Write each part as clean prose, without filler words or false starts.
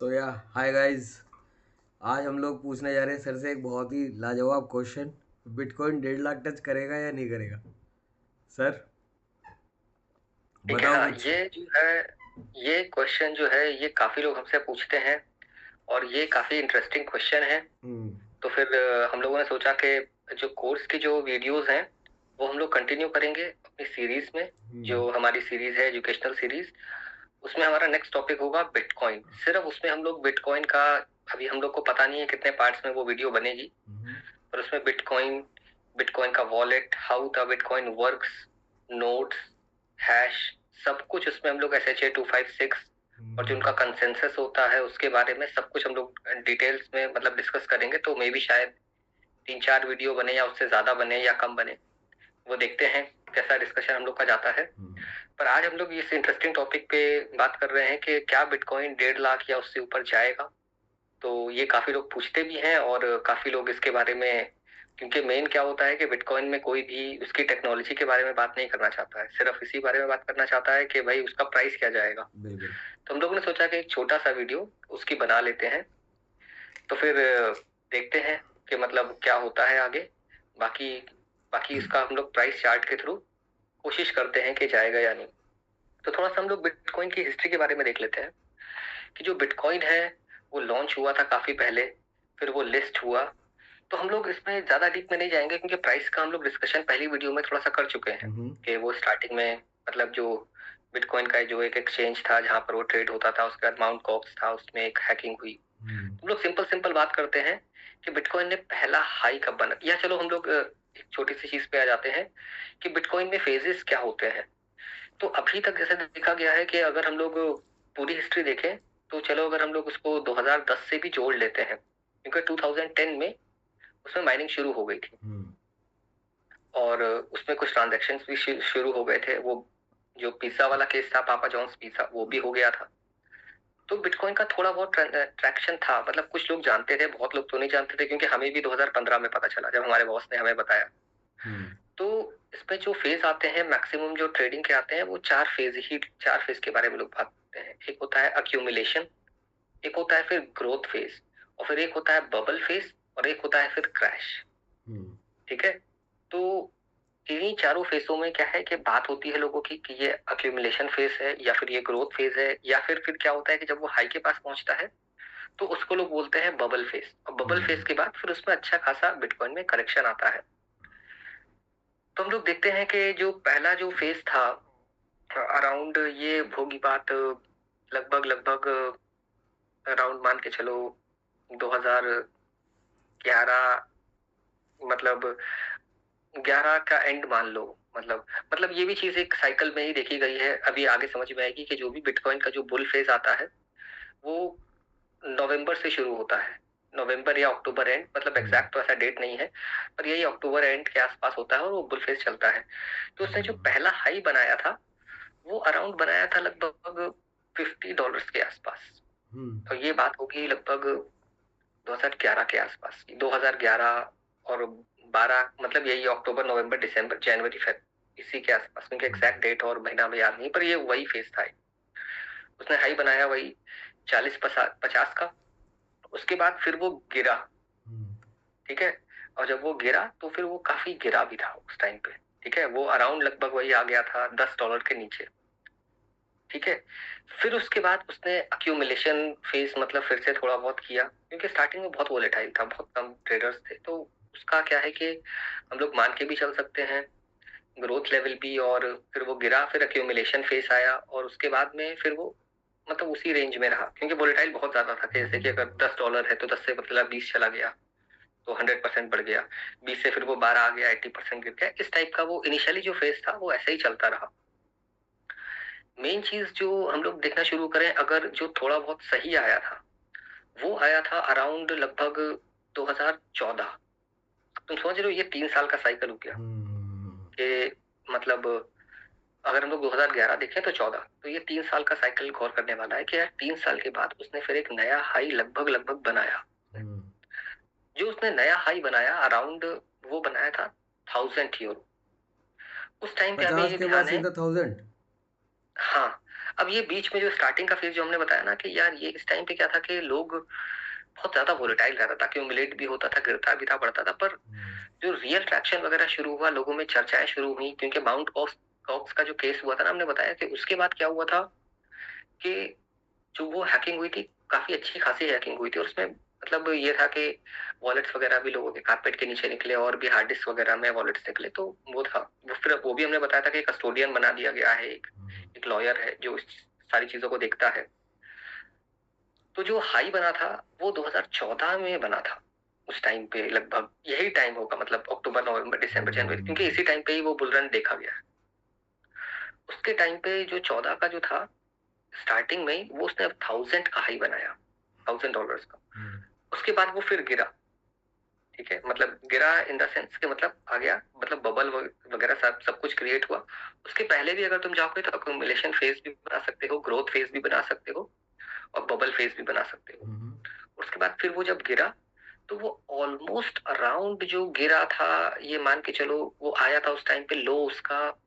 तो या hi guys. आज हम लोग पूछने जा रहे हैं सर से एक बहुत ही लाजवाब क्वेश्चन। बिटकॉइन 1.5 लाख टच करेगा या नहीं करेगा? सर ठीक है। बताओ हाँ, कुछ। ये जो है, ये क्वेश्चन जो है ये काफी लोग हमसे पूछते हैं और ये काफी इंटरेस्टिंग क्वेश्चन है। हम्म। तो फिर हम लोगों ने सोचा कि जो कोर्स की जो वीडियोस हैं वो हम लोग कंटिन्यू करेंगे अपनी सीरीज में। हम्म। जो हमारी सीरीज है एजुकेशनल सीरीज, उसमें हमारा नेक्स्ट टॉपिक होगा बिटकॉइन। सिर्फ उसमें हम लोग बिटकॉइन का, अभी हम लोग को पता नहीं है कितने पार्ट्स में वो वीडियो बनेगी, हम्म। पर उसमें बिटकॉइन, बिटकॉइन का wallet, how the bitcoin works, nodes, hash, सब कुछ उसमें हम लोग SHA-256 और जो उनका कंसेंसस होता है उसके बारे में सब कुछ हम लोग डिटेल्स में मतलब डिस्कस करेंगे। तो मे बी शायद 3-4 वीडियो बने या उससे ज्यादा बने या कम बने, वो देखते हैं कैसा डिस्कशन हम लोग का जाता है। पर आज हम लोग इस इंटरेस्टिंग टॉपिक पे बात कर रहे हैं कि क्या बिटकॉइन 1.5 लाख या उससे ऊपर जाएगा। तो ये काफी लोग पूछते भी हैं और काफी लोग इसके बारे में, क्योंकि मेन क्या होता है कि बिटकॉइन में कोई भी उसकी टेक्नोलॉजी के बारे में बात नहीं करना चाहता है, सिर्फ इसी बारे में बात करना चाहता है कि भाई उसका प्राइस क्या जाएगा। बिल्कुल। तो हम लोगों ने सोचा कि एक छोटा सा वीडियो उसकी बना लेते हैं। तो फिर देखते हैं कि मतलब क्या होता है आगे। बाकी बाकी इसका हम लोग प्राइस चार्ट के थ्रू कोशिश करते हैं कि जाएगा या नहीं। तो थोड़ा सा हम लोग बिटकॉइन की हिस्ट्री के बारे में देख लेते हैं कि जो बिटकॉइन है वो लॉन्च हुआ था काफी पहले, फिर वो लिस्ट हुआ। तो हम लोग इसमें ज्यादा डीप में नहीं जाएंगे क्योंकि प्राइस का हम लोग डिस्कशन पहली वीडियो में थोड़ा सा कर चुके हैं हम्म। कि वो स्टार्टिंग में मतलब जो बिटकॉइन का जो एक एक्सचेंज था जहां पर वो ट्रेड होता था, उसके बाद माउंट कॉक्स था, उसमें एक हैकिंग हुई। हम्म। हम लोग सिंपल सिंपल बात करते हैं कि बिटकॉइन ने पहला हाई कब बना, या चलो हम लोग एक छोटी सी चीज पे आ जाते हैं कि बिटकॉइन में फेजेस क्या होते हैं। तो अभी तक जैसे देखा गया है कि अगर हम लोग पूरी हिस्ट्री देखें, तो चलो अगर हम लोग उसको 2010 से भी जोड़ लेते हैं, क्योंकि 2010 में उसमें माइनिंग शुरू हो गई थी हम्म। और उसमें कुछ ट्रांजैक्शंस भी शुरू हो गए थे। वो जो पिज्जा वाला केस था, पापा जॉन्स पिज्जा, वो भी हो गया था। तो बिटकॉइन का थोड़ा बहुत ट्रैक्शन था, मतलब कुछ लोग जानते थे, बहुत लोग तो नहीं जानते थे, क्योंकि हमें भी 2015 में पता चला जब हमारे बॉस ने हमें बताया। हम्म। तो इसमें जो फेज आते हैं मैक्सिमम जो ट्रेडिंग के आते हैं वो चार फेज के बारे में लोग बात करते हैं। एक होता है अक्यूमुलेशन, एक होता है फिर ग्रोथ फेज, और फिर एक होता है बबल फेज, और एक होता है फिर क्रैश। हम्म। ठीक है। तो इन्हीं चारों फेसों में क्या है कि बात होती है लोगों की कि ये अक्यूमुलेशन फेज है या फिर ये ग्रोथ फेज है, या फिर क्या होता है कि जब वो हाई के पास पहुंचता है तो उसको लोग बोलते हैं बबल फेज, और बबल फेज हम्म। के बाद फिर उसमें अच्छा खासा बिटकॉइन में करेक्शन आता है। तो हम लोग देखते हैं कि जो पहला जो फेज था अराउंड, ये होगी बात लगभग लगभग अराउंड मान के चलो 2011, मतलब 11 का एंड मान लो। मतलब ये भी चीज एक साइकिल में ही देखी गई है, अभी आगे समझ में आएगी कि जो भी बिटकॉइन का जो बुल फेज आता है वो नवंबर से शुरू होता है, नवंबर या अक्टूबर एंड, मतलब हम्म। एग्जैक्ट तो ऐसा डेट नहीं है, पर यही अक्टूबर एंड के आसपास होता है और वो बुल फेज चलता है। तो उसने जो पहला हाई बनाया था वो अराउंड बनाया था लगभग $50 के आसपास। हम्म। तो ये बात होगी लगभग 2011 के आसपास, 2011 और 12, मतलब यही अक्टूबर नवंबर दिसंबर जनवरी फेब, इसी के आसपास। मुझे एग्जैक्ट डेट और महीना में याद नहीं, पर ये वही फेज था। उसने हाई बनाया वही 40-50 का। उसके बाद फिर वो गिरा। हम्म। ठीक है। और जब वो गिरा तो फिर वो काफी गिरा भी था उस टाइम पे। ठीक है, वो अराउंड लगभग वही आ गया था $10 के नीचे। ठीक है। फिर उसके बाद उसने अक्यूमुलेशन फेज मतलब फिर से थोड़ा बहुत किया, क्योंकि स्टार्टिंग में बहुत वोलेटाइल था, बहुत कम ट्रेडर्स थे, तो उसका क्या है कि हम लोग मान के भी चल सकते हैं ग्रोथ लेवल भी। और फिर वो गिरा, फिर अक्यूमुलेशन फेज आया, और उसके बाद में फिर वो मतलब उसी रेंज में रहा, क्योंकि वोलेटाइल बहुत ज्यादा था। जैसे कि अगर $10 है तो 10 से मतलब 20 चला गया तो 100% बढ़ गया, 20 से फिर वो 12 आ गया, 80% गिर गया। इस टाइप का वो इनिशियली जो फेज था वो ऐसे ही चलता रहा। मेन चीज जो हम लोग देखना शुरू करें, अगर जो थोड़ा बहुत सही आया था वो आया था अराउंड लगभग 2014। तुम समझ रहे हो ये 3 साल का साइकिल हो गया हम्म। कि मतलब अगर हम लोग 2011 देखें तो 14, तो ये 3 साल का साइकिल गौर करने वाला है कि यार 3 साल के बाद उसने फिर एक नया हाई लगभग लगभग बनाया। हम्म। जो उसने नया हाई बनाया अराउंड, वो बनाया था 1000 यूरो। उस टाइम पे हमें 50 ये के बाद ध्यान है। सीधा 1000? हाँ, अब ये बीच में जो स्टार्टिंग का फेज जो हमने बताया ना कि यार ये इस टाइम पे क्या था कि लोग बहुत ज्यादा वोलेटाइल रहता था, एक्यूमुलेट भी होता था, गिरता भी था, बढ़ता था, पर जो रियल ट्रैक्शन वगैरह शुरू हुआ, लोगों में चर्चाएं शुरू हुई, क्योंकि माउंट कॉक्स का जो केस हुआ था ना, हमने बताया कि उसके बाद क्या हुआ था कि जो वो हैकिंग हुई थी, काफी अच्छी खासी हैकिंग हुई थी, और उसमें मतलब ये था कि वॉलेट्स वगैरह भी लोगों के कारपेट के नीचे निकले, और भी हार्ड डिस्क वगैरह में वॉलेट्स निकले, तो वो था वो। फिर वो भी हमने बताया था कि कस्टोडियन बना दिया गया है, एक लॉयर है जो इस सारी चीजों को देखता है। तो जो हाई बना था वो 2014 में बना था, उस टाइम पे लगभग यही टाइम होगा, मतलब अक्टूबर नवंबर दिसंबर जनवरी, क्योंकि इसी टाइम पे ही वो बुल रन देखा गया है। उसके टाइम पे जो 14 का जो था, स्टार्टिंग में वो उसने 1000 का हाई बनाया, $1000 का। उसके बाद वो फिर गिरा, ठीक है, मतलब गिरा इन द सेंस के मतलब आ गया, मतलब बबल वगैरह सब कुछ क्रिएट हुआ। उसके पहले भी अगर तुम जाओगे तो अक्यूमुलेशन फेज भी बना सकते हो, ग्रोथ फेज भी बना सकते हो, और बबल फेज भी बना सकते हो। उसके बाद फिर वो जब गिरा तो वो ऑलमोस्ट अराउंड जो गिरा था, ये मान के चलो वो आया था उस टाइम पे लो उसका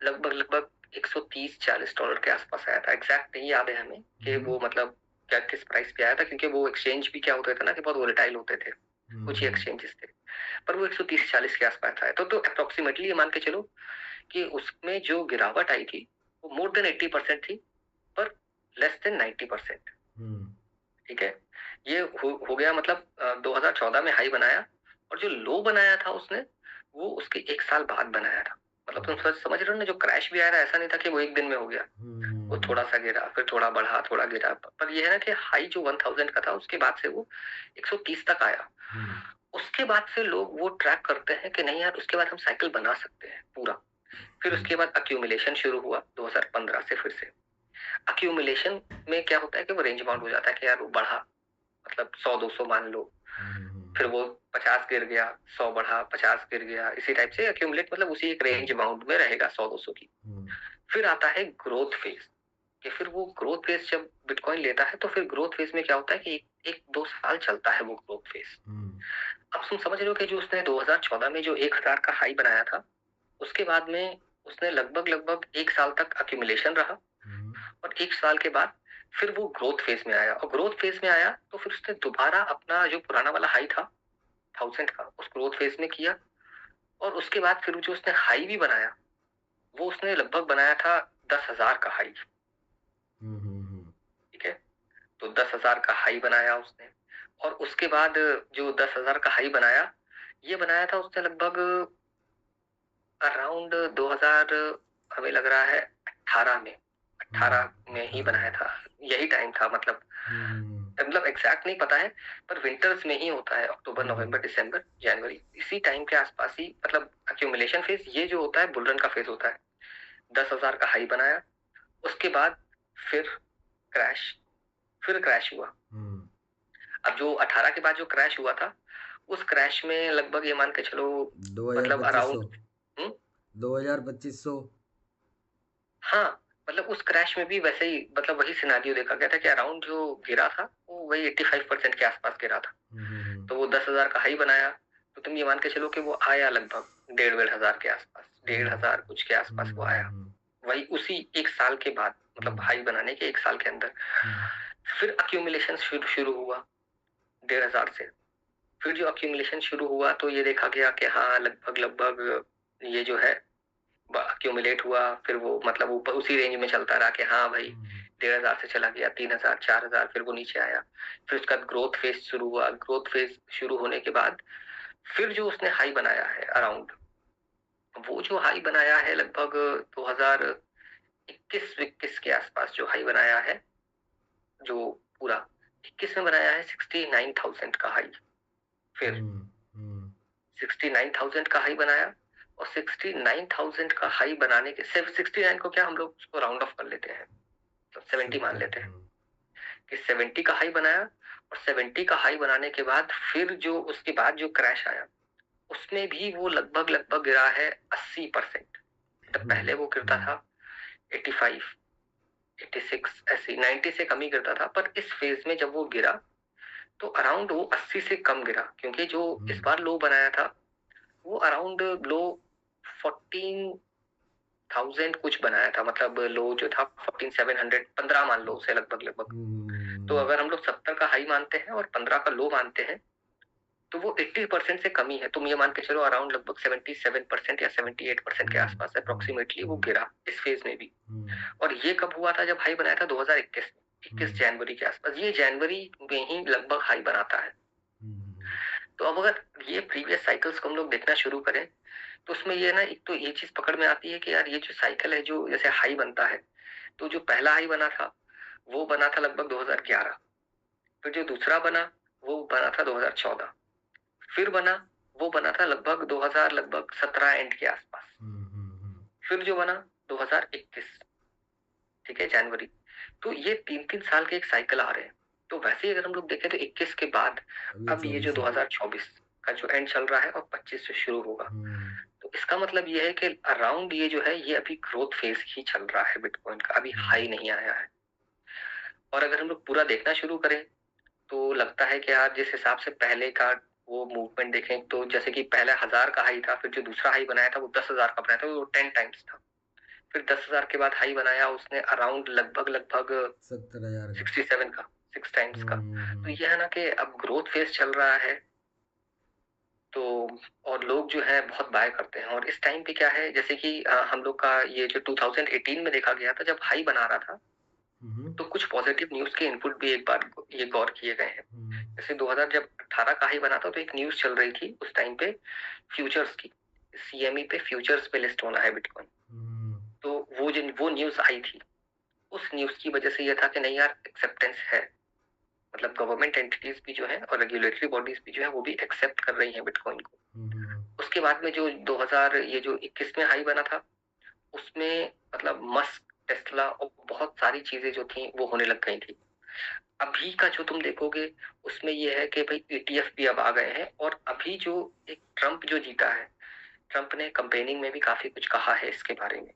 लगभग लगभग $130-40 के आसपास आया था। एग्जैक्ट नहीं याद है हमें कि वो मतलब क्या किस प्राइस पे आया था, क्योंकि वो एक्सचेंज भी क्या होते थे ना कि बहुत वोलेटाइल होते थे, कुछ ही एक्सचेंजेस थे, पर वो 130-40 के आसपास आया तो अप्रोक्सीमेटली ये मान के चलो कि उसमें जो गिरावट आई थी वो मोर देन 80% थी, पर लेस देन 90%। ठीक है, ये हो गया, मतलब 2014 में हाई बनाया, और जो लो बनाया था उसने वो उसके एक साल बाद बनाया था। मतलब तुम समझ रहे हो ना, जो क्रैश भी आया था ऐसा नहीं था कि वो एक दिन में हो गया, वो थोड़ा सा गिरा, फिर थोड़ा बढ़ा, थोड़ा गिरा, पर ये है ना कि हाई जो 1000 का था उसके बाद से वो 130 तक आया। उसके बाद से लोग वो ट्रैक करते हैं कि नहीं यार, उसके बाद हम साइकिल बना सकते हैं पूरा। फिर उसके बाद अक्यूमुलेशन शुरू हुआ 2015 से। फिर से अक्यूमुलेशन में क्या होता है कि वो रेंज बाउंड हो जाता है कि यार वो बढ़ा, मतलब 100-200 मान लो, फिर वो 50 गिर गया, 100 बढ़ा, 50 गिर गया, इसी टाइप से अक्यूमुलेट, मतलब उसी एक रेंज बाउंड में रहेगा 100-200 की। फिर आता है ग्रोथ फेज, कि फिर वो ग्रोथ फेज जब बिटकॉइन लेता है तो फिर ग्रोथ फेज में क्या होता है कि एक 2 साल चलता है वो ग्रोथ फेज। अब तुम समझ रहे हो कि जो उसने 2014 में जो 1000 का हाई बनाया था, उसके बाद में उसने लगभग लगभग एक साल तक अक्यूमुलेशन रहा, और एक साल के बाद फिर वो ग्रोथ फेज में आया, और ग्रोथ फेज में आया तो फिर उसने दोबारा अपना जो पुराना वाला हाई था 1000 का उस ग्रोथ फेज में किया, और उसके बाद फिर जो उसने हाई भी बनाया वो उसने लगभग बनाया था 10,000 का हाई। ठीक है, तो 10,000 का हाई बनाया उसने, और उसके बाद जो 10,000 का हाई बनाया, ये बनाया था उसने लगभग अराउंड 2000, हमें लग रहा है 18 में ही बनाया था, यही टाइम था, मतलब एग्जैक्ट नहीं पता है, पर विंटर्स में ही होता है, अक्टूबर नवंबर दिसंबर जनवरी, इसी टाइम के आसपास ही, मतलब अक्यूमुलेशन फेज ये जो होता है बुलरन का फेज होता है। 10,000 का हाई बनाया, उसके बाद फिर क्रैश, फिर क्रैश हुआ। अब जो 18 के बाद जो क्रैश हुआ था, उस क्रैश में लगभग ये मान के चलो, मतलब अराउंड 2200। हाँ, मतलब उस क्रैश में भी वैसे ही, मतलब वही सिनारियो देखा गया था कि अराउंड जो गिरा था वो वही 85% के आसपास गिरा था। तो वो 10,000 का हाई बनाया, तो तुम ये मान के चलो कि वो आया लगभग 1,500 के आसपास, 1,500 कुछ के आसपास वो आया, वही उसी एक साल के बाद, मतलब हाई बनाने के एक साल के अंदर। फिर अक्यूमुलेशन शुरू हुआ 1,500 से। फिर जो अक्यूमुलेशन शुरू हुआ तो ये देखा गया कि हाँ लगभग लगभग ये जो है अक्यूमुलेट हुआ, फिर वो मतलब ऊपर उसी रेंज में चलता रहा कि हाँ भाई 1,500 से चला गया 3,000, 4,000, फिर वो नीचे आया। फिर उसका ग्रोथ फेज शुरू हुआ, ग्रोथ फेज शुरू होने के बाद फिर जो उसने हाई बनाया है अराउंड, वो जो हाई बनाया है लगभग 2021-21 के आसपास जो हाई बनाया है, जो पूरा 21 में बनाया है 69,000 का हाई। फिर 69,000 का हाई बनाया, और 69,000 का हाई बनाने के 69 को क्या हम लोग उसको राउंड ऑफ कर लेते हैं, तो 70 मान लेते हैं कि 70 का हाई बनाया, और 70 का हाई बनाने के बाद फिर जो उसके बाद जो क्रैश आया उसमें भी वो लगभग लगभग गिरा है 80%। मतलब पहले वो गिरता था 85, 86, ऐसे 90 से कम ही गिरता था, पर इस फेज में जब वो गिरा तो अराउंड वो 80 से कम गिरा, क्योंकि जो इस बार लो बनाया था वो अराउंड लो 14 14,000 कुछ बनाया था, मतलब लो जो था 14,700, 15 मान लो उसे लगभग। तो अगर हम लोग 70 का हाई मानते हैं और 15 का लो मानते हैं, तो वो 80% से कम ही है। तुम ये मान के चलो अराउंड लगभग 77% या 78% के आसपास अप्रोक्सीमेटली वो गिरा इस फेज में भी। और ये कब हुआ था? जब हाई बनाया था 2021 में, 21 जनवरी के आसपास। ये जनवरी में ही लगभग हाई बनाता है। तो अब अगर ये प्रीवियस साइकिल्स को हम लोग देखना शुरू करें, तो उसमें ये ना, एक तो ये चीज पकड़ में आती है कि यार ये जो साइकिल है, जो जैसे हाई बनता है, तो जो पहला हाई बना था वो बना था लगभग 2011, फिर जो दूसरा बना वो बना था 2014, फिर बना वो बना था लगभग 2000 लगभग 17 एंड के आसपास, फिर जो बना 2021, ठीक है, जनवरी। तो ये 3-3 साल के एक साइकिल आ रहे हैं। तो वैसे ही अगर हम लोग देखें तो 21 के बाद अब ये जो 2024 का जो एंड चल रहा है और 25 से शुरू होगा, तो इसका मतलब ये है कि अराउंड ये जो है ये अभी ग्रोथ फेज ही चल रहा है बिटकॉइन का, अभी हाई नहीं आया है। और अगर हम लोग पूरा देखना शुरू करें तो लगता है कि यार जिस हिसाब से पहले का वो मूवमेंट देखें, तो जैसे कि पहले 1000 का हाई था, फिर जो दूसरा हाई बनाया था वो 10,000 का बनाया था, वो 10 टाइम्स था। फिर 10,000 के बाद हाई बनाया उसने अराउंड लगभग 70,000 67 का, 6 टाइम्स का। तो यह है ना कि अब ग्रोथ फेज चल रहा है, तो और लोग जो है बहुत बाय करते हैं। और इस टाइम पे क्या है, जैसे कि हम लोग का ये जो 2018 में देखा गया था जब हाई बना रहा था, तो कुछ पॉजिटिव न्यूज के इनपुट भी एक बार ये गौर किए गए हैं। जैसे 2000 जब 18 का हाई बना था, तो एक न्यूज चल रही थी उस टाइम पे फ्यूचर्स की, सीएमई पे फ्यूचर्स पे लिस्ट होना है बिटकॉइन। तो वो न्यूज आई थी, उस न्यूज की वजह से ये था कि नहीं यार एक्सेप्टेंस है, मतलब गवर्नमेंट एंटिटीज भी जो है और रेगुलेटरी बॉडीज भी जो है वो भी एक्सेप्ट कर रही हैं बिटकॉइन को। उसके बाद में जो 2000 ये जो 21 में हाई बना था, उसमें मतलब मस्क, टेस्ला और बहुत सारी चीजें जो थी वो होने लग गई थी। अभी का जो तुम देखोगे उसमें ये है कि भाई ईटीएफ भी अब आ गए हैं। और अभी जो एक ट्रम्प जो जीता है, ट्रम्प ने कंपेनिंग में भी काफी कुछ कहा है इसके बारे में।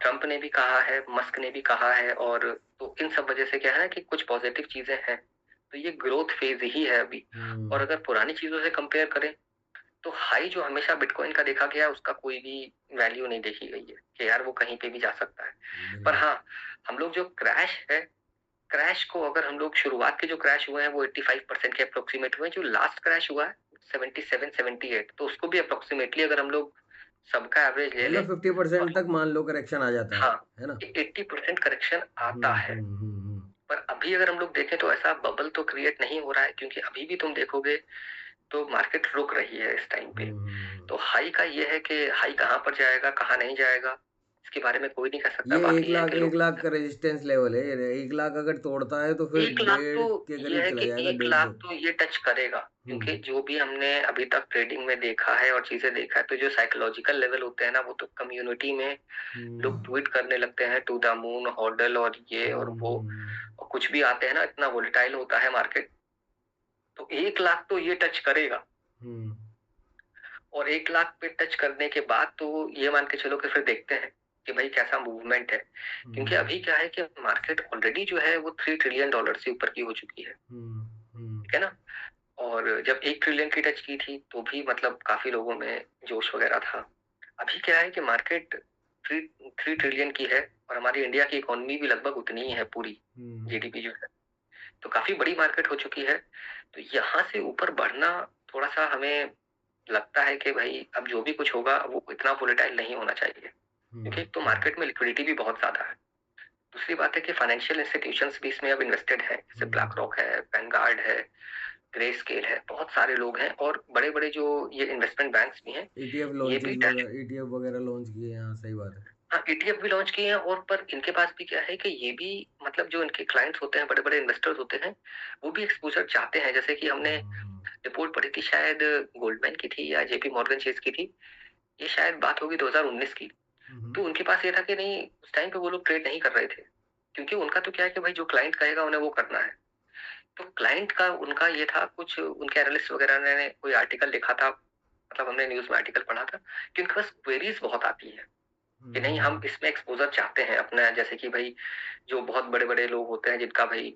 ट्रम्प ने भी कहा है, मस्क ने भी कहा है, और तो इन सब वजह से क्या है ना कि कुछ पॉजिटिव चीजें हैं। तो ये ग्रोथ फेज ही है अभी। और अगर पुरानी चीजों से कंपेयर करें तो हाई जो हमेशा बिटकॉइन का देखा गया उसका कोई भी वैल्यू नहीं देखी गई है कि यार वो कहीं पे भी जा सकता है। पर हाँ, हम लोग जो क्रैश है, क्रैश को अगर हम लोग शुरुआत के जो क्रैश हुए हैं वो 85% के अप्रोक्सीमेट हुए हैं। जो लास्ट क्रैश हुआ है 77-78, तो उसको भी अप्रोक्सीमेटली अगर हम लोग सबका एवरेज ले ले, मतलब 50% तक मान लो करेक्शन आ जाता हाँ, है ना? 80% करेक्शन आता है। पर अभी अगर हम लोग देखें तो ऐसा बबल तो क्रिएट नहीं हो रहा है, क्योंकि अभी भी तुम देखोगे तो मार्केट रुक रही है इस टाइम पे। तो हाई का ये है कि हाई कहाँ पर जाएगा कहाँ नहीं जाएगा इसके बारे में कोई नहीं कह सकता। ये बाकी ये है कि 1 लोग, लाख का रेजिस्टेंस लेवल है। 1 लाख अगर तोड़ता है तो फिर 1 लाख तो 1.5 के ये करीब है चला कि जाएगा, 1 डेढ़ लाख दो। तो ये टच करेगा, क्योंकि जो भी हमने अभी तक ट्रेडिंग में देखा है और चीजें देखा है, तो जो साइकोलॉजिकल लेवल होते हैं ना, वो तो कम्युनिटी में लोग ट्वीट करने लगते हैं टू द मून हॉडल और ये और वो, और कुछ भी आते हैं ना, इतना वोलेटाइल होता है मार्केट। तो 1 लाख तो ये टच करेगा। और 1 लाख पे टच करने के बाद तो ये मान के चलो कि फिर देखते हैं कि भाई कैसा मूवमेंट है। क्योंकि अभी क्या है कि मार्केट ऑलरेडी जो है वो $3 ट्रिलियन से ऊपर की हो चुकी है, ठीक है ना। और जब 1 ट्रिलियन की टच की थी तो भी मतलब काफी लोगों में जोश वगैरह था। अभी क्या है कि मार्केट 3 ट्रिलियन की है और हमारी इंडिया की इकोनॉमी भी लगभग उतनी ही है पूरी, जीडीपी जो है, तो काफी बड़ी मार्केट हो चुकी है। तो यहाँ से ऊपर बढ़ना थोड़ा सा हमें लगता है कि भाई अब जो भी कुछ होगा वो इतना वोलेटाइल नहीं होना चाहिए, क्योंकि एक तो मार्केट में लिक्विडिटी भी बहुत ज्यादा है। दूसरी बात है कि फाइनेंशियल इंस्टीट्यूशंस भी इसमें अब इन्वेस्टेड है, जैसे ब्लैक रॉक है, वैनगार्ड है, ग्रे स्केल है, बहुत सारे लोग हैं। और बड़े बड़े जो ये इन्वेस्टमेंट बैंक्स भी हैं, ये भी ईटीएफ वगैरह लॉन्च किए हैं। हाँ, सही बात है। हाँ, ईटीएफ भी लॉन्च किए हैं। और पर इनके पास भी क्या है कि ये भी मतलब जो इनके क्लाइंट्स होते हैं, बड़े बड़े इन्वेस्टर्स होते हैं, वो भी एक्सपोजर चाहते हैं। जैसे कि हमने रिपोर्ट पढ़ी थी, शायद गोल्डमैन की थी या जेपी मॉर्गन चेस की थी, ये शायद बात होगी 2019 की। तो उनके पास ये था कि नहीं, उस टाइम पे वो लोग ट्रेड नहीं कर रहे थे, क्योंकि उनका तो क्या है कि भाई जो क्लाइंट कहेगा उन्हें वो करना है। तो क्लाइंट का उनका ये था, कुछ उनके एनालिस्ट वगैरह ने कोई आर्टिकल लिखा था, मतलब हमने न्यूज में आर्टिकल पढ़ा था कि उनके पास क्वेरीज बहुत आती है कि नहीं हम इसमें एक्सपोजर चाहते हैं अपना। जैसे कि भाई जो बहुत बड़े बड़े लोग होते हैं जिनका भाई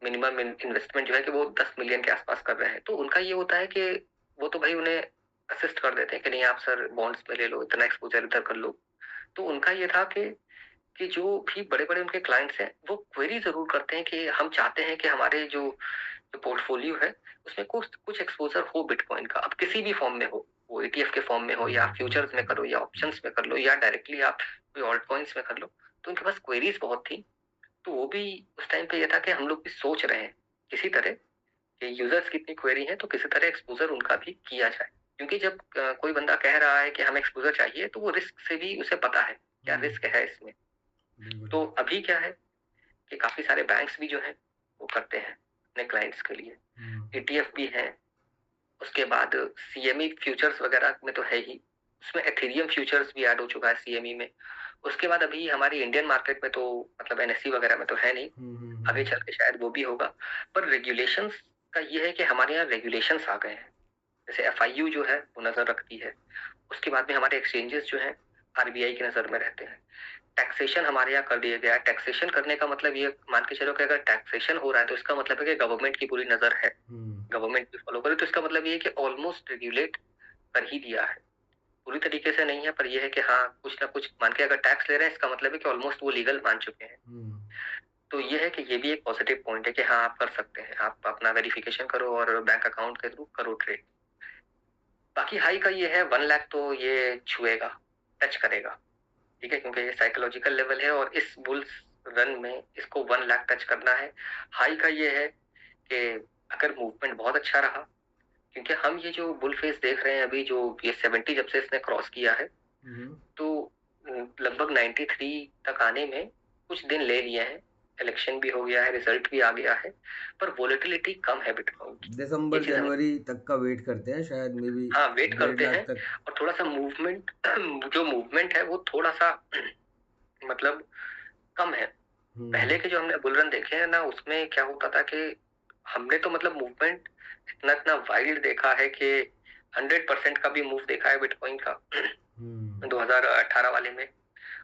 मिनिमम इन्वेस्टमेंट जो है कि वो 10 मिलियन के आसपास कर रहे हैं, तो उनका ये होता है कि वो तो भाई उन्हें असिस्ट कर देते हैं कि नहीं आप सर बॉन्ड्स में ले लो, इतना एक्सपोजर इधर कर लो, तो उनका ये था कि जो भी बड़े-बड़े उनके क्लाइंट्स हैं, वो क्वेरी ज़रूर करते हैं कि हम चाहते हैं कि हमारे जो जो पोर्टफोलियो है, उसमें कुछ कुछ एक्सपोज़र हो बिटकॉइन का। अब किसी भी फ़ॉर्म में हो, वो ईटीएफ के फ़ॉर्म में हो या फ्यूचर्स में करो या ऑप्शंस में कर लो या डायरेक्टली आप कोई ऑल्ट कॉइन्स में कर लो। तो उनके पास क्वेरीज़ बहुत थी। तो वो भी उस टाइम पे ये था कि हम लोग भी सोच रहे हैं, किसी तरह कि यूज़र्स की इतनी क्वेरी है, तो किसी तरह एक्सपोज़र उनका भी किया जाए। क्योंकि जब कोई बंदा कह रहा है कि हमें एक्सपोज़र चाहिए, तो वो रिस्क से भी उसे पता है, क्या रिस्क है इसमें। बिल्कुल। तो अभी क्या है कि काफ़ी सारे बैंक्स भी जो हैं, वो करते हैं अपने क्लाइंट्स के लिए। ईटीएफ भी है, उसके बाद सीएमई फ्यूचर्स वगैरह में तो है ही, उसमें एथेरियम फ्यूचर्स भी ऐड हो चुका है सीएमई में। उसके बाद अभी हमारी इंडियन मार्केट में तो मतलब एनएससी वगैरह में तो है नहीं, आगे चल के शायद वो भी होगा। पर रेगुलेशंस का ये है कि हमारे यहाँ रेगुलेशंस आ गए हैं, जैसे एफआईयू जो है वो नजर रखती है। उसके बाद में हमारे एक्सचेंजेस जो हैं आरबीआई की नजर में रहते हैं। टैक्सेशन हमारे यहाँ कर दिया गया है। टैक्सेशन करने का मतलब ये मान के चलो कि अगर टैक्सेशन हो रहा है तो इसका मतलब है कि गवर्नमेंट की पूरी नजर है, गवर्नमेंट भी फॉलो करे। तो इसका मतलब ये है कि ऑलमोस्ट रेगुलेट कर ही दिया है, पूरी तरीके से नहीं है, पर ये है कि हाँ कुछ ना कुछ मान के अगर टैक्स ले रहे हैं, इसका मतलब है कि ऑलमोस्ट वो लीगल मान चुके हैं। तो ये है कि ये भी एक पॉजिटिव पॉइंट है कि हाँ आप कर सकते हैं, आप अपना वेरिफिकेशन करो और बैंक अकाउंट के थ्रू करो ट्रेड। बाकी हाई का ये है 1 लाख तो ये छुएगा, टच करेगा, ठीक है, क्योंकि ये साइकोलॉजिकल लेवल है और इस बुल्स रन में इसको 1 लाख टच करना है। हाई का ये है कि अगर मूवमेंट बहुत अच्छा रहा, क्योंकि हम ये जो बुल फेस देख रहे हैं अभी, जो ये 70 जब से इसने क्रॉस किया है, तो लगभग 93 तक आने में कुछ दिन ले लिए हैं। इलेक्शन भी हो गया है, रिजल्ट भी आ गया है, पर वोलेटिलिटी कम है बिटकॉइन की। दिसंबर जनवरी तक का वेट करते हैं शायद, मे बी हाँ वेट 1.5 करते लाख हैं। तक। और थोड़ा सा मूवमेंट जो मूवमेंट है वो थोड़ा सा मतलब कम है। पहले के जो हमने बुल रन देखे हैं ना, उसमें क्या होता था कि हमने तो मतलब मूवमेंट इतना इतना वाइल्ड देखा है कि 100% का भी मूव देखा है बिटकॉइन का 2018 वाले में।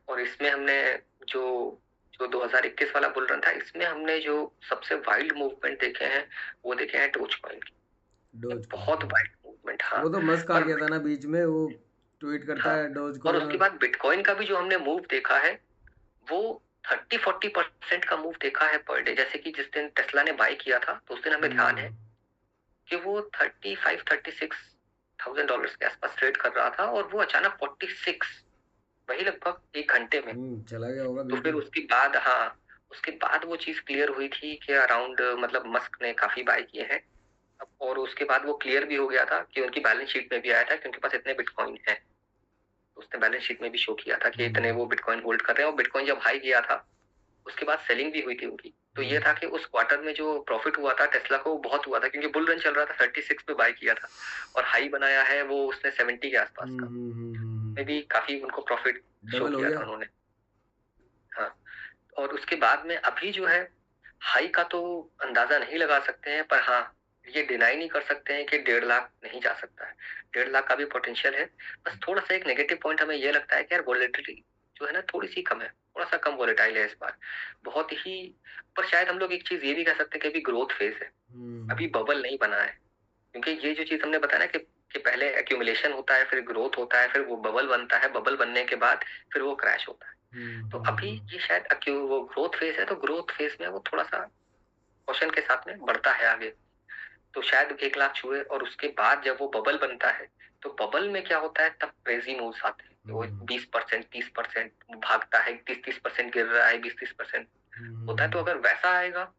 और इसमें हमने जो जो 2021 वाला बुल रन था, इसमें हमने जो सबसे वाइल्ड मूवमेंट देखे हैं वो देखे हैं डोज कॉइन की। बहुत वाइल्ड मूवमेंट। हाँ वो तो मस्क आ पर गया था ना बीच में, वो ट्वीट करता हाँ है डोज और कॉइन उसके और बाद बिटकॉइन का भी जो हमने मूव देखा है, वो 30-40% का मूव देखा है पर डे। जैसे कि जिस दिन टेस्ला ने बाय किया था, तो उस दिन हमें ध्यान है कि वो 35-36 थाउजेंड डॉलर्स के आसपास ट्रेड कर रहा था और वो अचानक 46, वही लगभग 1 घंटे में चला गया होगा तो फिर बिल्कुल। उसके बाद हाँ उसके बाद वो चीज क्लियर हुई थी कि अराउंड मतलब मस्क ने काफी बाय किए हैं। और उसके बाद वो क्लियर भी हो गया था कि उनकी बैलेंस शीट में भी आया था कि उनके पास इतने बिटकॉइन है। तो उसने बैलेंस शीट में भी शो किया था कि इतने वो बिटकॉइन होल्ड कर रहे हैं। और बिटकॉइन जब हाई गया था, उसके बाद सेलिंग भी हुई थी उनकी। तो ये था कि उस क्वार्टर में जो प्रॉफिट हुआ था टेस्ला को, वो बहुत हुआ था, क्योंकि बुल रन चल रहा था, 36 पे बाय किया था और हाई बनाया है वो उसने 70 के आसपास का। में भी काफी उनको प्रॉफिट शो डबल हो किया गया। था उन्होंने। हाँ और उसके बाद में अभी जो है हाई का तो अंदाजा नहीं लगा सकते हैं, पर हाँ ये डिनाई नहीं कर सकते हैं कि 1.5 लाख नहीं जा सकता है। 1.5 लाख का भी पोटेंशियल है। बस थोड़ा सा एक नेगेटिव पॉइंट हमें ये लगता है कि यार वोलेटिलिटी जो है ना थोड़ी सी कम है, थोड़ा सा कम वोलेटाइल है इस बार बहुत ही। पर शायद हम लोग एक चीज ये भी कह सकते हैं कि अभी ग्रोथ फेज है, अभी बबल नहीं बना है। क्योंकि ये जो चीज हमने बताया ना कि पहले एक्यूमुलेशन होता है, फिर ग्रोथ होता है, फिर वो बबल बनता है, बबल बनने के बाद फिर वो क्रैश होता है। तो अभी ये शायद वो ग्रोथ फेज है, तो ग्रोथ फेज में वो थोड़ा सा क्वेश्चन के साथ में बढ़ता है आगे। तो शायद 1 लाख छुए और उसके बाद जब वो बबल बनता है, तो बबल में क्या होता है, तब क्रेजी मूव्स आते हैं। वो 20% 30% भागता है, 30-30% गिर रहा है, 20-30% होता है। तो अगर वैसा आएगा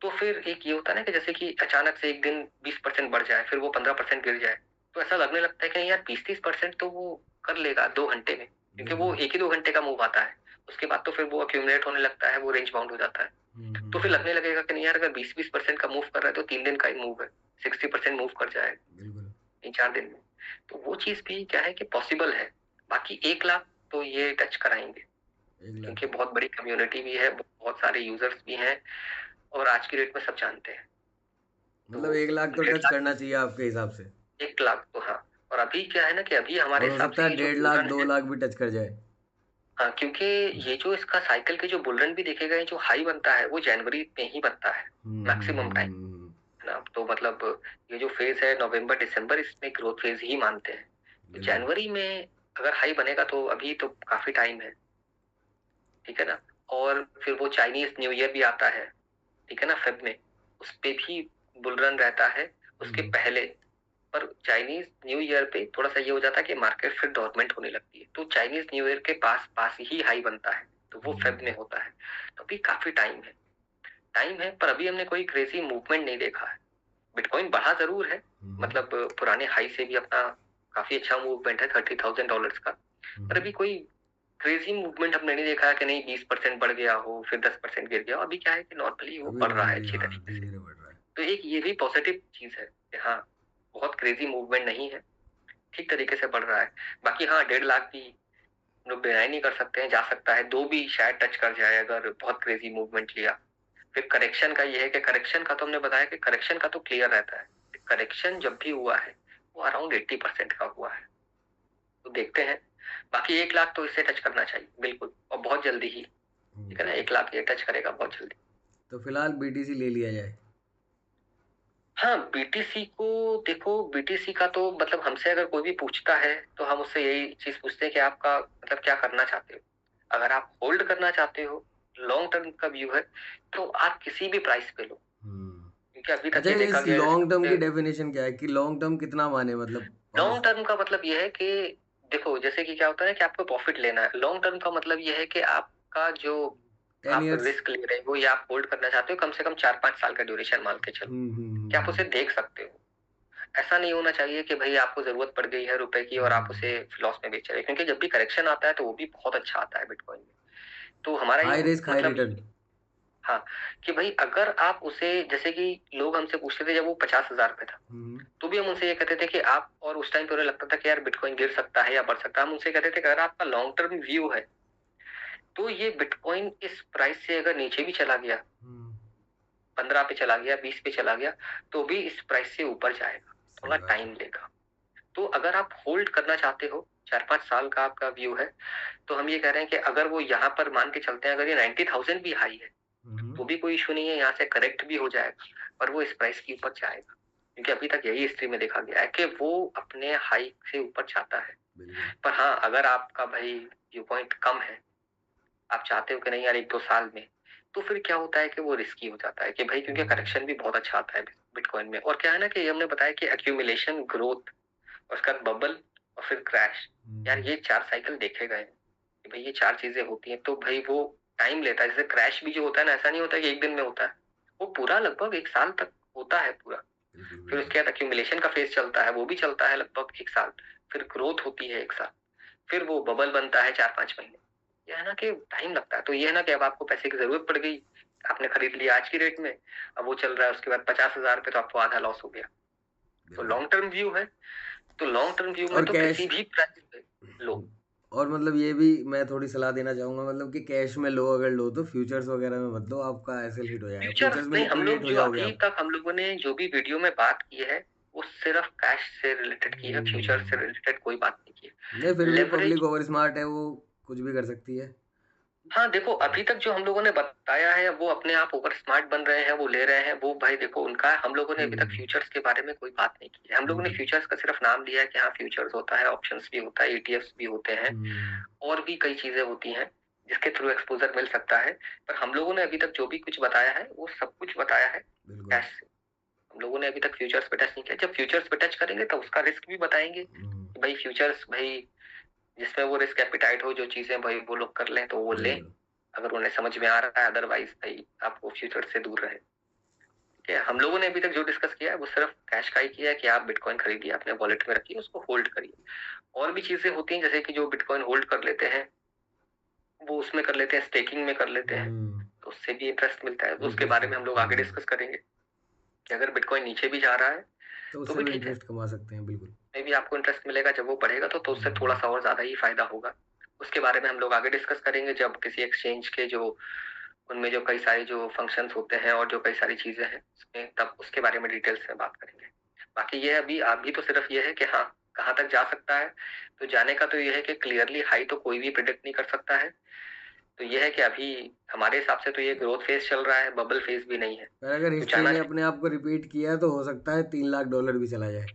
तो फिर एक ये होता है ना कि जैसे कि अचानक से एक दिन 20% बढ़ जाए, फिर वो 15% गिर जाए, तो ऐसा लगने लगता है कि यार 20-30% तो वो कर लेगा 2 घंटे में, क्योंकि वो 1 ही 2 घंटे का मूव आता है। उसके बाद तो फिर वो अक्यूमुलेट होने लगता है, वो रेंज बाउंड हो जाता है। तो फिर लगने लगेगा कि नहीं यार, अगर 20-20% का मूव कर रहा है तो 3 दिन का ही मूव है, 60% मूव कर जाएगा 3-4 दिन में। तो वो चीज भी क्या है कि पॉसिबल है। बाकी 1 लाख तो ये टच कराएंगे, क्योंकि बहुत बड़ी कम्युनिटी भी है, बहुत सारे यूजर्स भी हैं और आज की डेट में सब जानते हैं। मतलब 1 लाख तो टच करना चाहिए आपके हिसाब से। 1 लाख तो हाँ। और अभी क्या है ना कि अभी हमारे और हो हिसाब सकता से है ये जो 1.5 लाख बुलरन 2 है, लाख भी टच कर जाए। हाँ क्योंकि ये जो इसका साइकिल के जो बुलरन भी देखे गए, जो हाई बनता है वो जनवरी में ही बनता है मैक्सिमम टाइम, है ना। तो मतलब ये जो फेज है नवंबर दिसंबर, इसमें ग्रोथ फेज ही मानते हैं। तो जनवरी में अगर हाई बनेगा तो अभी तो काफी टाइम है, ठीक है ना। और फिर वो चाइनीज न्यू ईयर भी आता है, ठीक है ना, फेब में, उस पे भी बुल रन रहता है उसके पहले। पर चाइनीज न्यू ईयर पे थोड़ा सा ये हो जाता है कि मार्केट फिर डॉर्मेंट होने लगती है, तो चाइनीज न्यू ईयर के पास पास ही हाई बनता है, तो वो फेब में होता है। तो अभी काफी टाइम है, पर अभी हमने कोई क्रेजी मूवमेंट नहीं देखा है। बिटकॉइन बढ़ा जरूर है, मतलब पुराने हाई से भी अपना काफी अच्छा मूवमेंट है $30,000 का, पर अभी कोई क्रेजी मूवमेंट हमने नहीं देखा है कि नहीं 20% बढ़ गया हो फिर 10% गिर गया हो। अभी क्या है कि नॉर्मली वो अभी बढ़ रहा है नॉर्मली अच्छी हाँ तरीके धीरे से। धीरे बढ़ रहा है। तो एक ये भी पॉजिटिव चीज है कि हाँ, बहुत क्रेजी मूवमेंट नहीं है, ठीक तरीके से बढ़ रहा है। बाकी हाँ, 1.5 लाख भी हम लोग डिनाई नहीं कर सकते हैं, जा सकता है, 2 भी शायद टच कर जाए अगर बहुत क्रेजी मूवमेंट लिया। फिर करेक्शन का ये है कि करेक्शन का तो हमने बताया कि करेक्शन का तो क्लियर रहता है, करेक्शन जब भी हुआ है वो अराउंड 80% का हुआ है, तो देखते हैं। बाकी 1 लाख तो इससे टच करना चाहिए बिल्कुल, और बहुत जल्दी ही, ठीक है ना, 1 लाख ये टच करेगा बहुत जल्दी। तो फिलहाल बीटीसी ले लिया जाए। हाँ, बीटीसी को देखो, बीटीसी का तो मतलब हमसे अगर कोई भी पूछता है तो हम उससे यही चीज पूछते हैं कि आपका मतलब क्या करना चाहते हो। अगर आप होल्ड करना चाहते हो, लॉन्ग टर्म का व्यू है, तो आप किसी भी प्राइस पे लो, क्योंकि अभी तक अच्छा, ये देखा इस गया है जैसे लॉन्ग टर्म की आपने, डेफिनेशन क्या है कि लॉन्ग टर्म कितना माने, मतलब और लॉन्ग टर्म का मतलब ये है कि देखो जैसे कि क्या होता है कि आपको प्रॉफिट लेना है। लॉन्ग टर्म का मतलब ये है कि आपका जो 10 आप ईयर्स। रिस्क ले रहे हो या आप होल्ड करना चाहते हो, कम से कम 4-5 साल का ड्यूरेशन मान के चलो कि आप उसे देख सकते हो। ऐसा नहीं होना चाहिए कि भाई आपको जरूरत पड़ गई है रुपए की और आप उसे लॉस में बेच रहे हैं, क्योंकि जब भी करेक्शन आता है तो वो भी बहुत अच्छा आता है बिटकॉइन में। तो हमारा ये हाई रिस्क हाई मतलब, रिटर्न। हाँ, कि भाई अगर आप उसे, जैसे कि लोग हमसे पूछते थे जब वो 50,000 पे था, तो भी हम उनसे ये कहते थे कि आप, और उस टाइम पे उन्हें लगता था कि यार बिटकॉइन गिर सकता है या बढ़ सकता है, हम उनसे कहते थे कि अगर आपका लॉन्ग टर्म व्यू है तो ये बिटकॉइन इस प्राइस से अगर नीचे भी चला गया, 15 पे चला गया, 20 पे चला गया, तो भी इस प्राइस से ऊपर जाएगा, थोड़ा सही बात टाइम है। लेगा। तो अगर आप होल्ड करना चाहते हो, 4-5 साल का आपका व्यू है, तो हम ये कह रहे हैं कि अगर वो यहाँ पर मान के चलते हैं, अगर ये 90,000 भी हाई है तो भी कोई इशू नहीं है, यहाँ से करेक्ट भी हो जाएगा, पर वो इस प्राइस के ऊपर जाएगा, क्योंकि अभी तक यही हिस्ट्री में देखा गया है कि वो अपने हाई से ऊपर जाता है। बिल्कुल। पर हाँ, अगर आपका भाई व्यू पॉइंट कम है, आप चाहते हो कि नहीं यार 1-2 साल में, तो फिर क्या होता है कि वो रिस्की हो जाता है कि भाई, क्योंकि करेक्शन भी बहुत अच्छा आता है बिटकॉइन में। और क्या है ना कि हमने बताया कि एक्यूमुलेशन, ग्रोथ, और उसका बबल, और फिर क्रैश, यार ये 4 साइकिल देखे गए हैं कि भाई ये 4 चीजें होती हैं, तो भाई वो टाइम लेता है। जैसे क्रैश भी जो होता है ना, ऐसा नहीं होता कि एक दिन में होता है, वो पूरा लगभग 1 साल तक होता है पूरा। बिल्कुल फिर बिल्कुल। उसके बाद एक्यूमुलेशन का फेज चलता है, वो भी चलता है लगभग 1 साल। फिर ग्रोथ होती है 1 साल, फिर वो बबल बनता है 4-5 महीने। ये है ना कि टाइम लगता है। तो ये है ना कि अब आपको पैसे की जरूरत पड़ गई, आपने खरीद लिया आज की रेट में, अब वो चल रहा है उसके बाद 50,000 पे, तो आपको आधा लॉस हो गया। तो बिल्कुल। लॉन्ग टर्म व्यू है, तो लॉन्ग टर्म व्यू में और तो किसी कैश। भी प्राइस पे लो। और मतलब ये भी मैं थोड़ी सलाह देना चाहूंगा, मतलब कि कैश में लो, अगर लो तो फ्यूचर्स वगैरह में मत लो, आपका एसएल हिट हो जाएगा, फ्यूचर्स फ्यूचर्स में नहीं, हम लिक्विडेट लोग हो जो जाओगे अभी आप। तक हम लोगों ने जो भी वीडियो में बात की है वो सिर्फ कैश से रिलेटेड की है, फ्यूचर से रिलेटेड कोई बात नहीं की नहीं, फिर है। भी पब्लिक लेवरेज, ओवर स्मार्ट है, वो कुछ भी कर सकती है। हाँ देखो, अभी तक जो हम लोगों ने बताया है वो अपने आप ओवर स्मार्ट बन रहे हैं, वो ले रहे हैं, वो भाई देखो उनका, हम लोगों ने अभी तक फ्यूचर्स के बारे में कोई बात नहीं की है। हम लोगों ने फ्यूचर्स का सिर्फ नाम लिया है कि हाँ फ्यूचर्स होता है, ऑप्शंस भी होता है, ईटीएफ्स भी होते हैं, और भी कई चीजें होती हैं जिसके थ्रू एक्सपोजर मिल सकता है। पर हम लोगों ने अभी तक जो भी कुछ बताया है वो सब कुछ बताया है बिल्कुल। कैश से। हम लोगों ने अभी तक फ्यूचर्स पे टच नहीं किया। जब फ्यूचर्स पे टच करेंगे तो उसका रिस्क भी बताएंगे कि भाई फ्यूचर्स, भाई जिसमें वो रिस्क एपिटाइट हो, जो चीजें भाई वो लोग कर लें तो वो लें, बिल्कुल। अगर उन्हें समझ में आ रहा है, अदरवाइज भाई आप वो फ्यूचर से दूर रहे। ठीक है, हम लोगों ने अभी तक जो डिस्कस किया है वो सिर्फ कैश का ही किया है कि आप बिटकॉइन खरीदिए, अपने वॉलेट में रखिए, उसको होल्ड करिए। और भी चीजें होती हैं जैसे कि जो बिटकॉइन होल्ड कर लेते हैं वो उसमें कर लेते हैं, स्टेकिंग में कर लेते हैं, तो उससे भी इंटरेस्ट मिलता है। तो उसके इंटरेस्ट। बारे में हम लोग आगे डिस्कस करेंगे कि अगर बिटकॉइन नीचे भी जा रहा है तो तो उससे भी भी ठीक है, इंटरेस्ट कमा सकते हैं, बिल्कुल। में भी आपको इंटरेस्ट मिलेगा। जब वो बढ़ेगा तो उससे थोड़ा सा और ज्यादा ही फायदा होगा। उसके बारे में हम लोग आगे डिस्कस करेंगे जब किसी एक्सचेंज के जो, उनमें जो कई सारे जो फंक्शंस होते हैं और जो कई सारी चीजें हैं उसमें, तब उसके बारे में डिटेल्स में बात करेंगे। बाकी ये अभी तो सिर्फ ये है कि हाँ, कहाँ तक जा सकता है, तो जाने का तो ये है कि क्लियरली हाई तो कोई भी प्रिडिक्ट नहीं कर सकता है। तो ये है कि अभी हमारे हिसाब से तो ये ग्रोथ फेज चल रहा है, बबल फेज भी नहीं है। पर अगर तो हिस्ट्री जाना ने चाहिए। अपने आप को रिपीट किया तो हो सकता है $3 लाख भी चला जाए।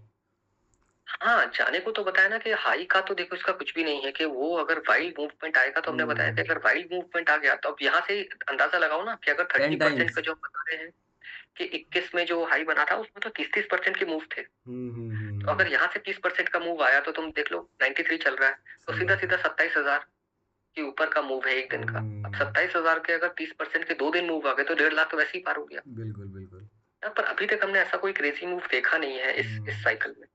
हाँ, जाने को तो बताया ना कि हाई का तो देखो इसका कुछ भी नहीं है कि वो अगर वाइल्ड मूवमेंट आएगा तो हमने बताया कि अगर वाइल्ड मूवमेंट आ गया तो अब यहाँ से अंदाजा लगाओ ना कि अगर 10 30% टाइम्स। का जो हम बता रहे हैं कि 21 में जो हाई बना था उसमें तो 30-30% के मूव थे। तो अगर यहाँ से 30% का मूव आया तो तुम देख लो 93 चल रहा है, तो सही सीधा बात है। सीधा 27,000 के ऊपर का मूव है एक दिन का। अब 27,000 के अगर 30% के 2 दिन मूव आ गए तो 1.5 लाख तो वैसे ही पार हो गया। बिल्कुल बिल्कुल। पर अभी तक हमने ऐसा कोई क्रेजी मूव देखा नहीं है इस साइकिल में।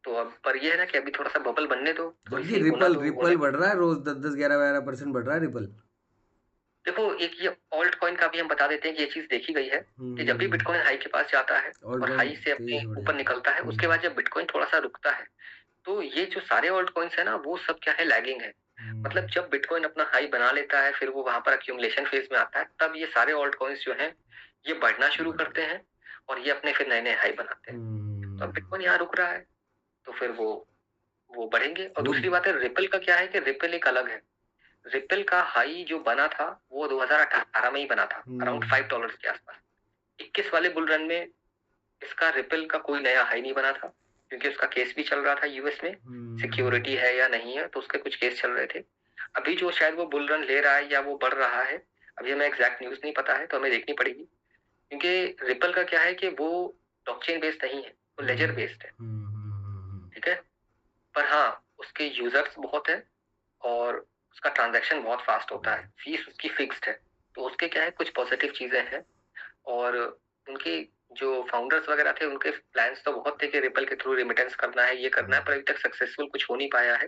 तो अब पर ये है ना कि अभी थोड़ा सा बबल बनने दो, थोड़ी जबकि सी होना रिपल दो, होने रिपल बढ़ रहा है रोज 10-10 11-12% बढ़ रहा है रिपल। देखो एक ये ऑल्ट कॉइन का भी हम बता देते हैं कि ये चीज देखी गई है कि जब भी बिटकॉइन हाई के पास जाता है ऑल्ट और कॉइन हाई से अपने तेज बढ़ ऊपर जाता निकलता है, है। उसके बाद जब बिटकॉइन थोड़ा सा रुकता है तो ये जो सारे ऑल्ट कॉइन्स है ना वो सब क्या है, लैगिंग है। मतलब जब बिटकॉइन अपना हाई बना लेता है फिर वो वहां पर अक्यूमुलेशन फेज में आता है, तब ये सारे ऑल्ट कॉइन्स जो है ये बढ़ना शुरू करते हैं और ये अपने फिर नए नए हाई बनाते हैं। तो अब बिटकॉइन यहाँ रुक रहा है तो फिर वो बढ़ेंगे। और दूसरी बात है रिपल का क्या है कि रिपल एक अलग है। रिपल का हाई जो बना था वो 2018 में ही बना था, अराउंड $5 के आसपास। 21 वाले बुल रन में इसका रिपल का कोई नया हाई नहीं बना था क्योंकि उसका केस भी चल रहा था यूएस में, सिक्योरिटी है या नहीं है, तो उसके कुछ केस चल रहे थे। अभी जो शायद वो बुल रन ले रहा है या वो बढ़ रहा है, अभी हमें एग्जैक्ट न्यूज नहीं पता है तो हमें देखनी पड़ेगी। क्योंकि रिपल का क्या है कि वो ब्लॉकचेन बेस्ड नहीं है, वो लेजर बेस्ड है। ठीक है, पर हाँ उसके यूजर्स बहुत है और उसका ट्रांजैक्शन बहुत फास्ट होता है, फीस उसकी फिक्स्ड है। तो उसके क्या है कुछ पॉजिटिव चीजें हैं। और उनके जो फाउंडर्स वगैरह थे उनके प्लान्स तो बहुत थे कि रिपल के थ्रू रेमिटेंस करना है, ये करना है, पर अभी तक सक्सेसफुल कुछ हो नहीं पाया है।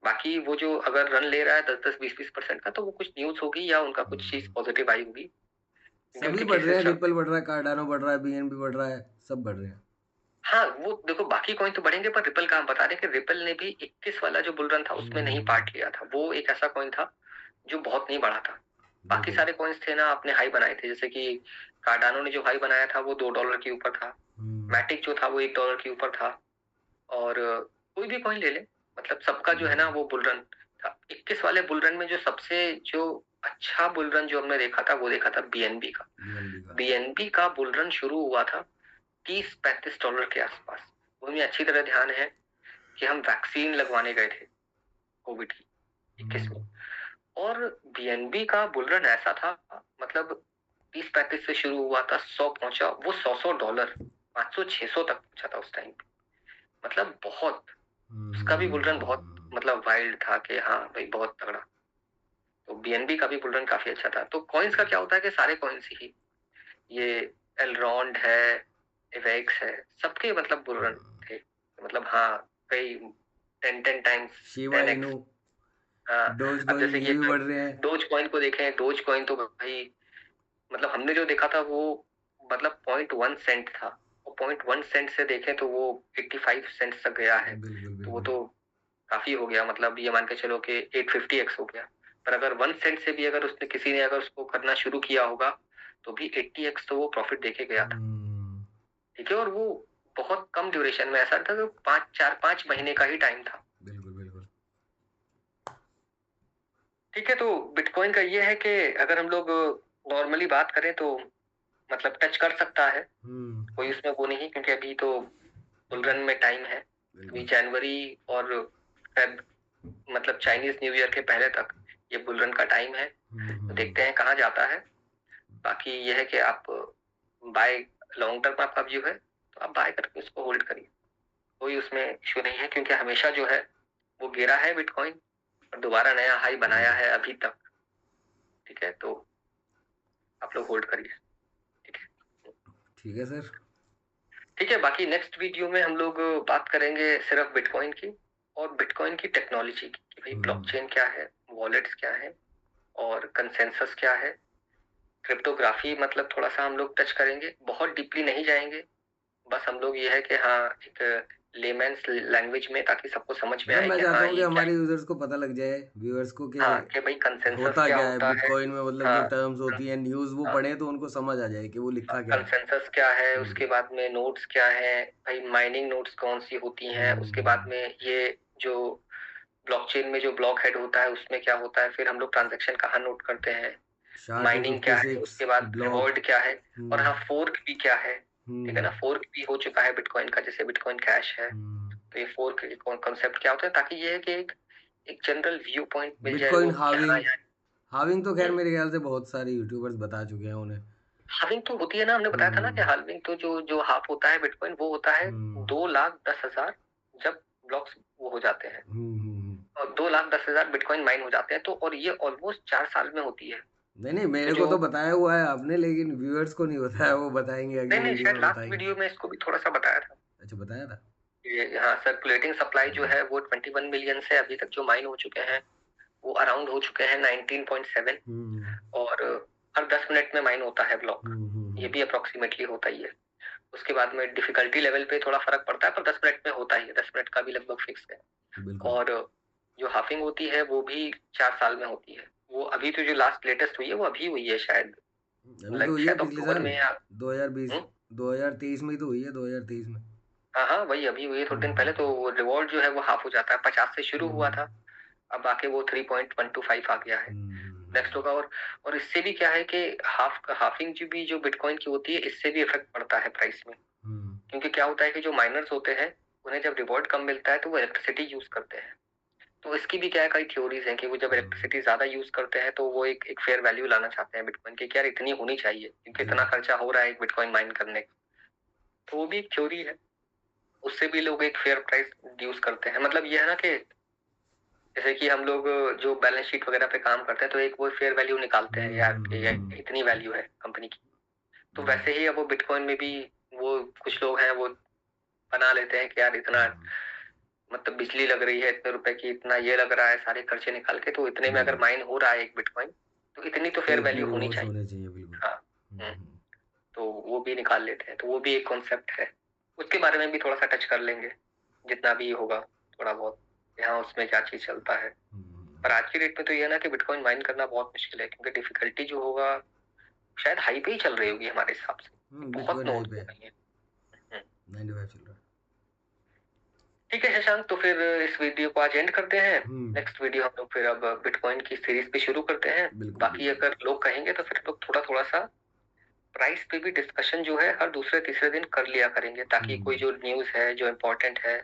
बाकी वो जो अगर रन ले रहा है 10-10 20-20% का तो वो कुछ न्यूज होगी या उनका कुछ चीज पॉजिटिव आई होगी क्योंकि सभी उनके बढ़ रहे केसेस हैं, चलते रिपल हैं। बढ़ रहा है, कार्डानो बढ़ रहा है, बीएनबी बढ़ रहा है, सब बढ़ रहे हैं। हाँ वो देखो बाकी कॉइन तो बढ़ेंगे पर रिपल का हम बता रहे हैं कि रिपल ने भी 21 वाला जो बुल रन था उसमें नहीं पार्ट लिया था। वो एक ऐसा कॉइन था जो बहुत नहीं बढ़ा था। बाकी सारे कॉइन्स थे ना अपने हाई बनाए थे, जैसे कि कार्डानो ने जो हाई बनाया था वो $2 के ऊपर था, मैटिक जो था वो $1 के ऊपर था। और कोई भी कॉइन ले ले, मतलब सबका जो है ना वो बुल रन था। 21 वाले बुल रन में जो सबसे जो अच्छा बुल रन जो हमने देखा था वो देखा था बीएनबी का। बीएनबी का बुल रन शुरू हुआ था $30-35 के आसपास। वो मुझे अच्छी तरह ध्यान है कि हम वैक्सीन लगवाने गए थे कोविड की 21 में, और बीएनबी का बुल रन ऐसा था, मतलब 30-35 से शुरू हुआ था, 100 पहुंचा, वो $100 500-600 तक पहुंचा था उस टाइम पे। मतलब बहुत उसका भी बुल रन बहुत मतलब वाइल्ड था कि हाँ भाई बहुत तगड़ा। तो बीएनबी का भी बुल रन काफी अच्छा था। तो कॉइन्स का क्या होता है कि सारे कॉइन्स ही, ये एलरॉन्ड है, इवेक्स है, सबके मतलब बुल रन थे। मतलब हाँ कई 10 टाइम्स शिबा 10x। इनू, हाँ डोज अब कॉइन जैसे ये कि भी बढ़ रहे हैं। डोज कॉइन को देखें, डोज कॉइन तो भाई मतलब हमने जो देखा था वो मतलब 0.1 सेंट था, और 0.1 सेंट से देखें तो वो 85 सेंट तक गया है। बिल्कुल तो वो बिल्कुल। तो काफी हो गया, मतलब ये मान के चलो कि 850x हो गया। पर अगर 1 सेंट से भी अगर उसने किसी ने अगर उसको करना शुरू किया होगा तो भी 80x तो वो प्रॉफिट देके गया था। ठीक है, और वो बहुत कम ड्यूरेशन में, ऐसा था कि 5 4 5 महीने का ही टाइम था। बिल्कुल बिल्कुल। ठीक है, तो बिटकॉइन का ये है कि अगर हम लोग नॉर्मली बात करें तो मतलब टच कर सकता है, कोई उसमें वो नहीं, क्योंकि अभी तो बुल रन में टाइम है। अभी जनवरी और फेब मतलब चाइनीज न्यू ईयर के पहले तक ये बुल रन का टाइम है। तो देखते हैं कहाँ जाता है। बाकी ये है कि आप बाय लॉन्ग टर्म आपका व्यू है तो आप बाय करके उसको होल्ड करिए, कोई उसमें इश्यू नहीं है, क्योंकि हमेशा जो है वो गिरा है बिटकॉइन और दोबारा नया हाई बनाया है अभी तक। ठीक है, तो आप लोग होल्ड करिए। ठीक है, ठीक है सर। ठीक है, बाकी नेक्स्ट वीडियो में हम लोग बात करेंगे सिर्फ बिटकॉइन की और बिटकॉइन की टेक्नोलॉजी की कि भाई ब्लॉकचेन क्या है, वॉलेट्स क्या है और कंसेंसस क्या है, क्रिप्टोग्राफी मतलब थोड़ा सा हम लोग टच करेंगे, बहुत डीपली नहीं जाएंगे। बस हम लोग ये है कि हाँ एक लेमैन्स लैंग्वेज में, ताकि सबको समझ में मतलब आए मैं कि चाहता हाँ हूँ कि ये क्या हमारे यूजर्स को पता लग जाए, व्यूअर्स को, कि हाँ कि भाई कंसेंसस होता क्या क्या है होता है। बिटकॉइन में, मतलब जो हाँ टर्म्स होती है, न्यूज़ वो हाँ, पढ़े तो उनको समझ आ जाए कि वो लिखा क्या है। कंसेंसस क्या है, उसके बाद में नोड्स क्या है, भाई माइनिंग नोड्स कौन सी होती हैं, उसके बाद में ये जो ब्लॉकचेन में जो ब्लॉक हेड होता है उसमें क्या होता है, फिर हम लोग ट्रांजैक्शन कहाँ नोट करते हैं, माइनिंग क्या है, 256 उसके बाद ब्लॉक। रिवॉर्ड क्या है, और हाँ फोर्क भी क्या है। ठीक है ना, फोर्क भी हो चुका है बिटकॉइन का, जैसे बिटकॉइन कैश है। तो ये 4 कॉन्सेप्ट क्या होता है, ताकि ये है कि एक जनरल व्यू पॉइंट मिल जाए बिटकॉइन लोगों को कि हाँ हाविंग, यार। हाविंग तो खैर मेरे ख्याल से बहुत सारे यूट्यूबर्स बता चुके हैं उन्हें। हाल्विंग तो होती है ना, हमने बताया था ना कि हम्म हाल्विंग तो जो जो हाफ होता है बिटकॉइन, वो होता है हम्म 2,10,000 जब ब्लॉक्स वो हो जाते हैं, हम्म। और 2,10,000 बिटकॉइन माइन हो जाते हैं, तो और ये ऑलमोस्ट 4 साल में होती है। नहीं नहीं, तो मेरे को जो तो बताया हुआ है आपने, लेकिन व्यूअर्स को नहीं बताया, वो बताएंगे नहीं अगली नहीं, वीडियो शायद में लास्ट बताएंगे। वीडियो में इसको भी थोड़ा सा बताया था। अच्छा, बताया था। ये हाँ, सर्कुलेटिंग सप्लाई जो हम्म है वो 21 मिलियन से अभी तक जो माइन हो चुके हैं वो अराउंड हो चुके हैं 19.7, हम्म और हर 10 मिनट में माइन होता है ब्लॉक। ये हम्म। भी अप्रोक्सीमेटली होता ही है। उसके बाद में डिफिकल्टी लेवल पे थोड़ा फर्क पड़ता है, पर 10 मिनट में होता ही है, 10 मिनट का भी लगभग फिक्स है। बिल्कुल। और जो हाफिंग होती है वो भी 4 साल में होती है। वो अभी तो जो लास्ट लेटेस्ट हुई है वो अभी हुई है शायद, अभी तो हुई है शायद पिछले अक्टूबर साल, में या 2020, 2023 में ही तो हुई है, 2023 में। हाँ हाँ, वही अभी हुई है थोड़े दिन पहले। तो हम्म वो रिवॉर्ड जो है वो हाफ हो जाता है, 50 से शुरू हुआ हम्म था, अब आके वो 3.125 आ गया है। नेक्स्ट होगा। और इससे भी क्या है कि हाफिंग जो भी जो बिटकॉइन की होती है, इससे भी इफेक्ट पड़ता है प्राइस में। हम्म क्योंकि क्या होता है कि जो माइनर्स होते हैं उन्हें जब रिवॉर्ड कम मिलता है तो वो इलेक्ट्रिसिटी यूज करते हैं। तो इसकी भी क्या है, कई थ्योरीज हैं कि वो जब इलेक्ट्रिसिटी ज्यादा यूज करते हैं तो वो एक फेयर वैल्यू लाना चाहते हैं बिटकॉइन की, कि यार इतनी होनी चाहिए क्योंकि इतना बिल्कुल। खर्चा हो रहा है एक बिटकॉइन माइन करने का। तो वो भी एक थ्योरी है, उससे भी लोग एक फेयर प्राइस यूज करते हैं। मतलब ये है ना कि जैसे कि हम लोग जो बैलेंस शीट वगैरह पे काम करते हैं तो एक वो फेयर वैल्यू निकालते हैं यार कि ये इतनी वैल्यू है कंपनी की। तो बिल्कुल। वैसे ही अब वो बिटकॉइन में भी वो कुछ लोग हैं वो बना लेते हैं कि यार इतना, मतलब बिजली लग रही है इतने रुपए की, इतना ये लग रहा है, सारे खर्चे निकाल के तो इतने में अगर बिल्कुल। माइन हो रहा है एक बिटकॉइन तो इतनी तो तो फेयर इतने वैल्यू होनी रिवॉर्ड्स चाहिए। होने चाहिए, बिल्कुल। हाँ। हम्म, तो वो भी निकाल लेते हैं, तो वो भी एक कॉन्सेप्ट है। उसके बारे में भी थोड़ा सा टच कर लेंगे जितना भी होगा थोड़ा बहुत, यहाँ उसमें क्या चीज चलता है। पर आज की डेट में तो ये है ना कि बिटकॉइन माइन करना बहुत मुश्किल है, क्योंकि डिफिकल्टी जो होगा शायद हाई पे ही चल रही होगी हमारे हिसाब से, बहुत बिटकॉइन हाई नोड पे हो है, गई है। हम्म, 95 चल रहा है। ठीक है शशांक, तो फिर इस वीडियो को आज एंड करते हैं। हम्म। नेक्स्ट वीडियो हम लोग फिर अब बिटकॉइन की सीरीज पे शुरू करते हैं। बिल्कुल बाकी बिल्कुल। अगर लोग कहेंगे तो फिर लोग थोड़ा थोड़ा सा प्राइस पे भी डिस्कशन जो है हर दूसरे तीसरे दिन कर लिया करेंगे, ताकि कोई हम्म। जो न्यूज़ है जो इम्पोर्टेंट है,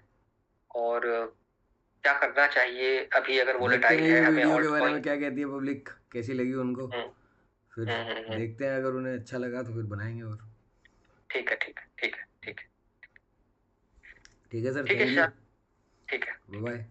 और क्या करना चाहिए अभी अगर देखते हैं वोलेटाइल ये है हमें वीडियो के ऑल्ट बारे में कॉइन। क्या कहती है पब्लिक, कैसी लगी उनको। हम्म फिर हम्म हम्म, हम्म। देखते हैं, अगर उन्हें अच्छा लगा तो फिर बनाएंगे और। ठीक है ठीक है ठीक है ठीक है ठीक है सर, ठीक है थैंक यू। शशांक। ठीक है बाय ठीक है। बाय।